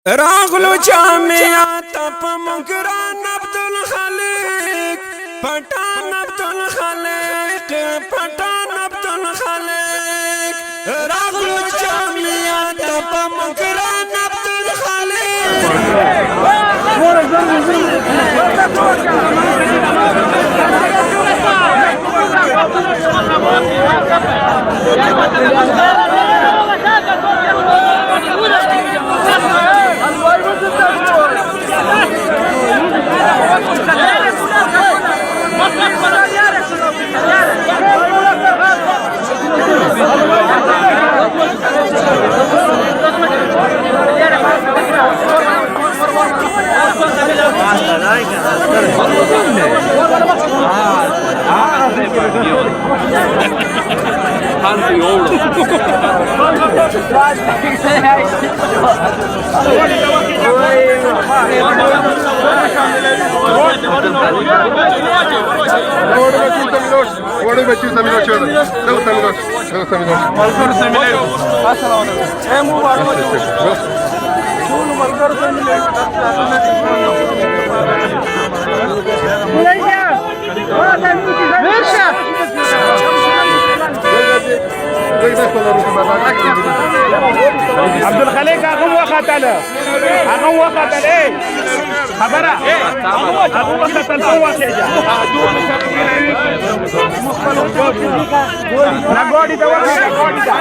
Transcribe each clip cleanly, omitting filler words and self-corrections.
راغلو جامعہ تپ مکران عبدالخالق پٹان عبدالخالق پٹان عبدالخالق راغلو جامعہ تپ مکران عبدالخالق اقوم وقتله اقوم وقتله خبره اقوم وقتله هو كده لا غودي ده غودي ده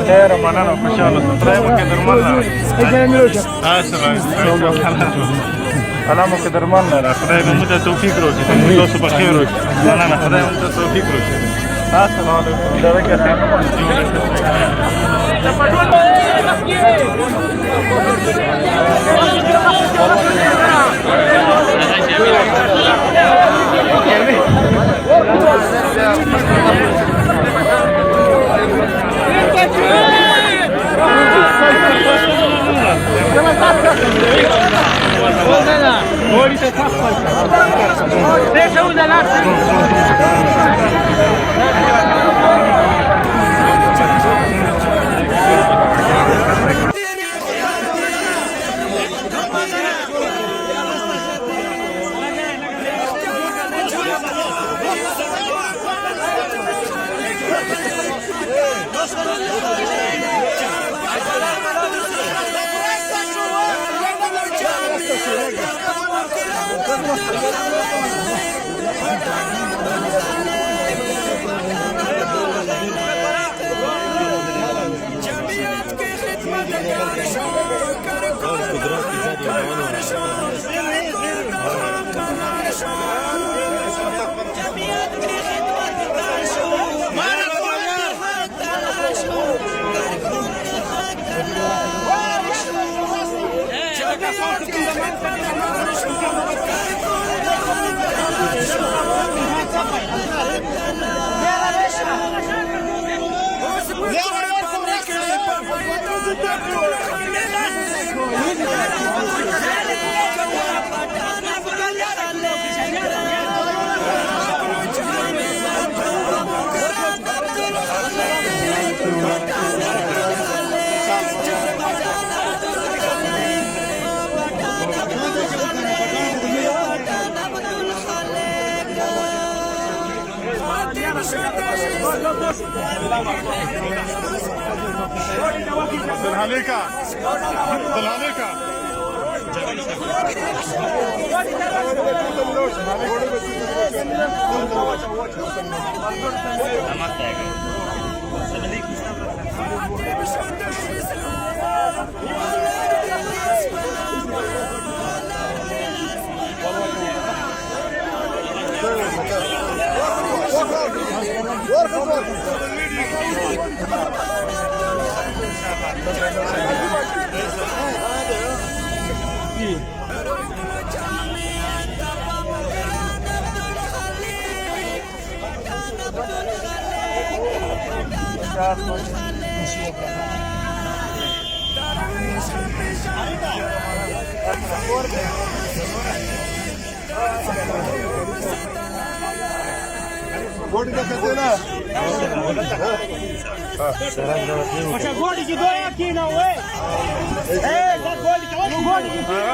خير منانا ان شاء الله ترايمو كده مرنا علامه كده مرنا خدای مو ته توفیق روکي تاسو په خیر روکي نه خدای مو ته توفیق روکي السلام علیکم درکه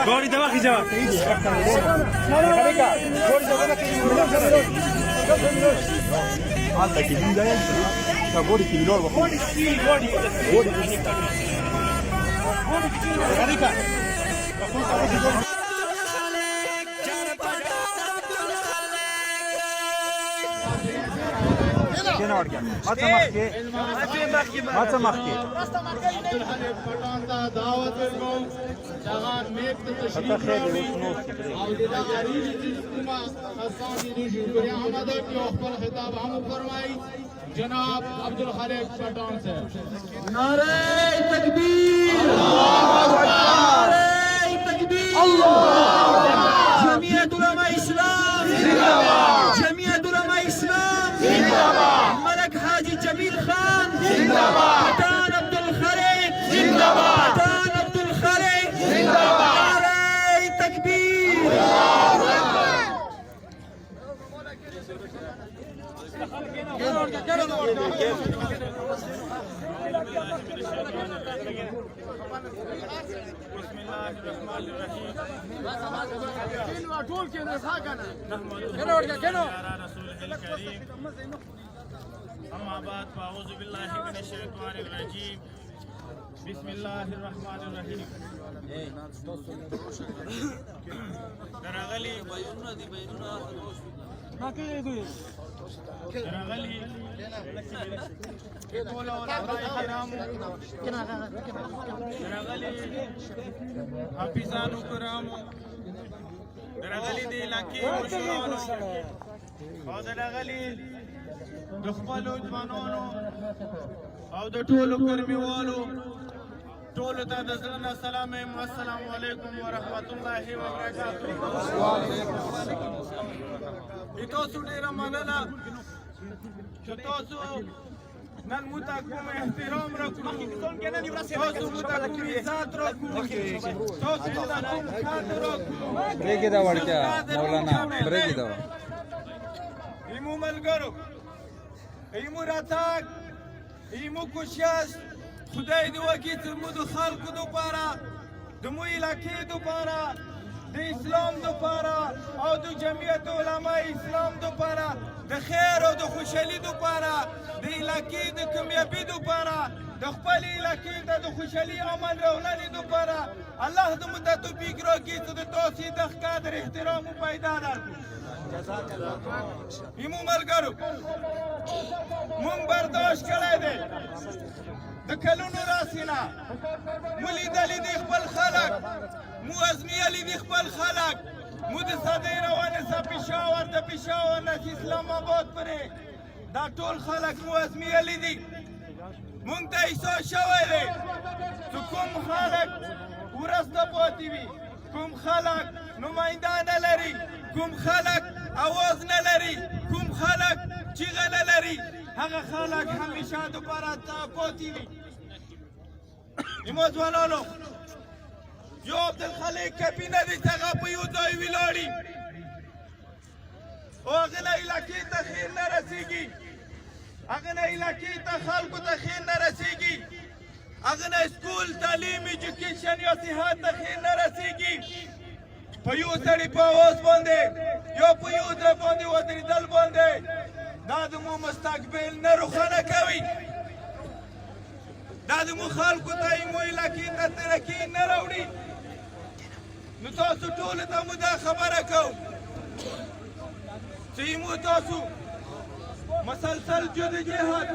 گاڑی دوا خیجا دعوت لكم شغال ميك تشريف خطاب हम फरमाई जनाब अब्दुल खालिक पठान से नारे तकबीर नारे तकबीर जमीयत उलमा इस्लाम जिंदाबाद जमीयत उलमा इस्लाम जिंदाबाद मलक हाजी जमील खान जिंदाबाद पठान अब्दुल खालिक जिंदाबाद पठान अब्दुल खालिक जिंदाबाद नारे तकबीर أما بعد فأعوذ بالله من الشيطان الرجيم بسم الله الرحمن الرحيم درغلي درغلي ټول علماء کرام درغلي حافظانو کرام درغلي د علاقې مشرانو او درغلي د خپلو ځوانانو او د ټولو ګرمیوالو ټولو ته د زړه نه سلام وایم السلام علیکم ورحمت الله وبرکاته تاسو ډېره مننه چې تاسو نن موږ ته کوم احترام راکړو تاسو موږ ته کوم عزت راکړو تاسو موږ ته کوم خاطر راکړو برېږي دا وړتیا مولانا برېږي دا ایمو ملګرو ایمو راتګ ایمو کوشش خدای دې وکړي چې زموږ د خلکو دپاره زموږ علاقې دپاره د اسلام دپاره او د جمعیت علما اسلام دپاره د خیر او د خوشحالي دپاره د علاقې د کامیابي دپاره د خپلې علاقې ته د خوشحالي امن راوړنې دپاره الله د موږ ته توفیق راکړي چې د تاسې د قدر احترام مو پیدا درکړو ایمو ملګرو مونږ برداشت کړی دی د کلونو راسې نه مو لیدلي دي خپل خلک مو ازمیلي دي خپل خلک مو د صدۍ روانې څه پېښور د پېښور نه چې اسلام آباد پرې دا ټول خلک مو ازمیلي دي مونږ ته احساس شوی دی چې کوم خلک وروسته پاتې وي کوم خلک نماینده نه لري کوم خلک اواز نه لري کوم خلک چیغه نه لري هغه خلک همیشه دوباره پاتې وي ایمو ځوانانو یو عبدالخالق کپي نه دی چې هغه په یو ځای ولاړي او هغه نه علاقې ته خیر نه رسېږي هغه نه علاقې ته خلکو ته خیر نه رسېږي هغه نه سکول تعلیم ایجوکیشن یا صحت ته خیر نه رسېږي په یو سړي په آواز باندې یا په یو ځای باندې ودرېدل باندې دا زموږ مستقبل نه روښانه کوي دا زموږ خلکو ته ایمو علاقې ته ترقي نه راوړي نو تاسو ټولو ته مو دا خبره کوو چې ایمو تاسو مسلسل جدوجهد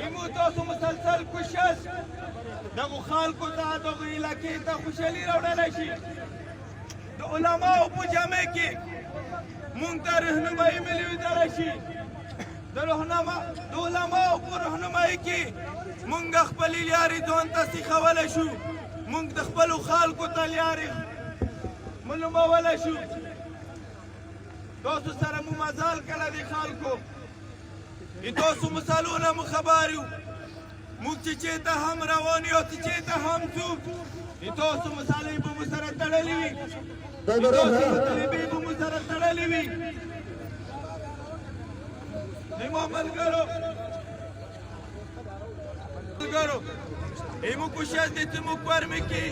ایمو تاسو مسلسل کوشش دغو خلکو ته دغو علاقې ته خوشحالي راوړلی شي د علماو په جمع کې مونږ ته رهنمایي ملیدلی شي د علماو په رهنمایي کې مونږ خپلې لارې ځان ته سیخولی شو مونږ د خپلو خلکو ته لارې معلومولی شو تاسو سره مو مزال کله د خلکو تاسو مثالونه مو خبر یو موږ چې چېرته هم روان یو چې چېرته هم ځو تاسو مثالې به مو سره تړلې وي تاسو مطالبې به مو سره تړلې وي ملګرو ایمو کوشش دی چې موږ کورمې کې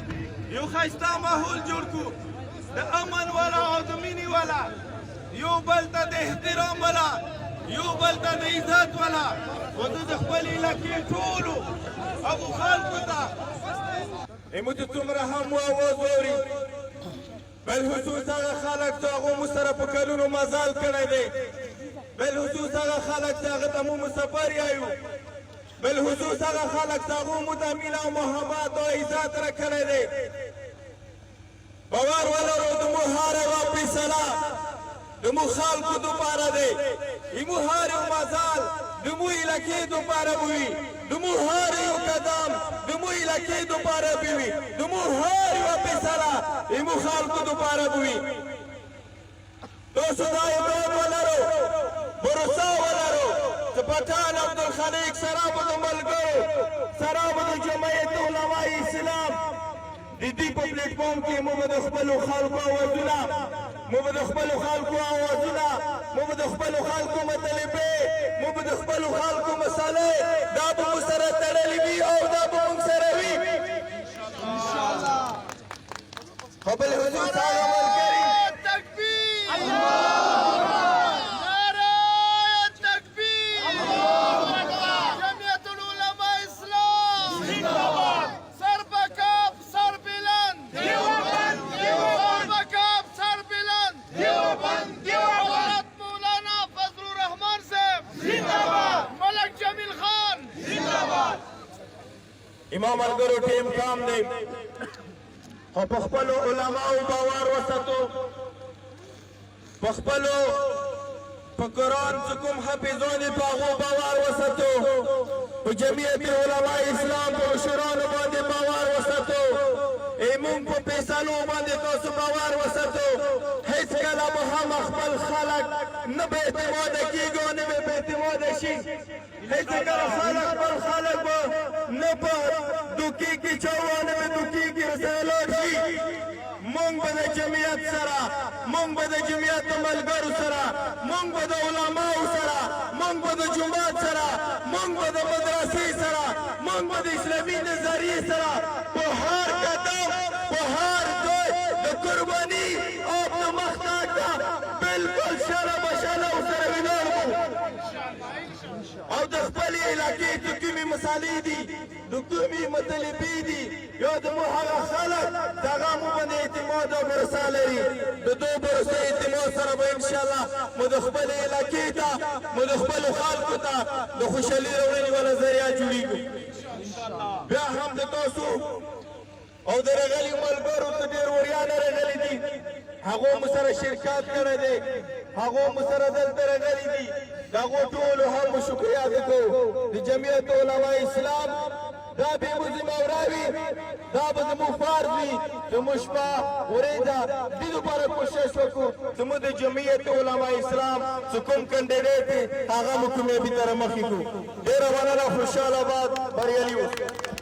یو ښایسته ماحول جوړ کړو د امن والا او د مینې والا یو بل ته د احترام والا یو بل ته د عزت والا خو د خپل علاقې ټولو هغو خلکو ته ایمو چې څومره هم واوز واوري بالخصوص هغه خلک چې هغو مو سره په کلونو مزال کړی دی بالخصوص هغه خلک چې هغه ته مو مسافر یایو بالخصوص هغه خلک چې هغو مو د مینه او محبت او عزت راکړی دی باور ولرو د مو هر یوه فیصله د مو خلکو دپاره دی ایمو هر یو مزال د مو علاقې دپاره به وي د مو هر یو قدم د مو علاقې دپاره به وي د مو هر یوه فیصله ایمو خلکو دپاره به وي تاسو دا امید ولرو بروسه ولرو چې پټان عبدالخلیق سره به د ملګرو سره به د جمعیت علماء اسلام د دې په پلیټفارم کې موږ به د خپلو خلکو اوازونه موږ به د خپلو خلکو اوازونه موږ به د خپلو خلکو مطالبې موږ به د خپلو خلکو مسالې دا به موږ سره تړلې وي او دا به موږ سره وي خو بالخصوص هغه ملګري امام ملګرو ټیم کام دی او په خپلو علماو باور وساتو په خپلو په قرآن چې کوم حافظان دي په هغو باور وساتو په جمعیت علماء اسلام په مشرانو باندې باور وساتو موږ په فیصلو باندې تاسو باور وساتو هیڅکله به هم خپل خلک نه به اعتماده کېږي او نه به بې اعتماده شي هیڅکله خلک خپل خلک به نه په دوکې کې چوه نه به دوکې کې ورسره لاړ شي موږ به د جمعیت سره موږ به د جمعیت ملګرو سره موږ به د علماو سره موږ به د جومات سره موږ به د مدرسې سره موږ به د اسلامي نظریې سره په هر قدم په هر ځای د قرباني او د مختاج ته بلکل شله بشله ورسره ولاړ وو او د خپلې علاقې چې کومې مسالې دي د کومې مطالبې دي یا د مو هغه خلک د هغه مو باندې اعتماد او بروسه لري د دوی بروسه اعتماد سره به انشاءالله مو د خپلې علاقې ته مو د خپلو خلکو ته د خوشحالي راوړنې والا ذریعه جوړېږي بیا هم د تاسو او د راغلیو ملګرو ته ډېر وریانه راغلي دي هغو مو سره شرکت کړی دی هغو مو سره دلته راغلي دي د هغو ټولو هم مو شکریه ادا کوو د جمعیت علماء اسلام دا به مو ذمهواره وي دا به زموږ فرض وي چې موږ شپه ورځه دې دپاره کوشش وکړو چې موږ د جمعیت علماء اسلام چې کوم کینډیډیټ دی هغه مو کامیابي ته رامخکې کړو ډېره مننه خوشحال آباد بریالي اوسئ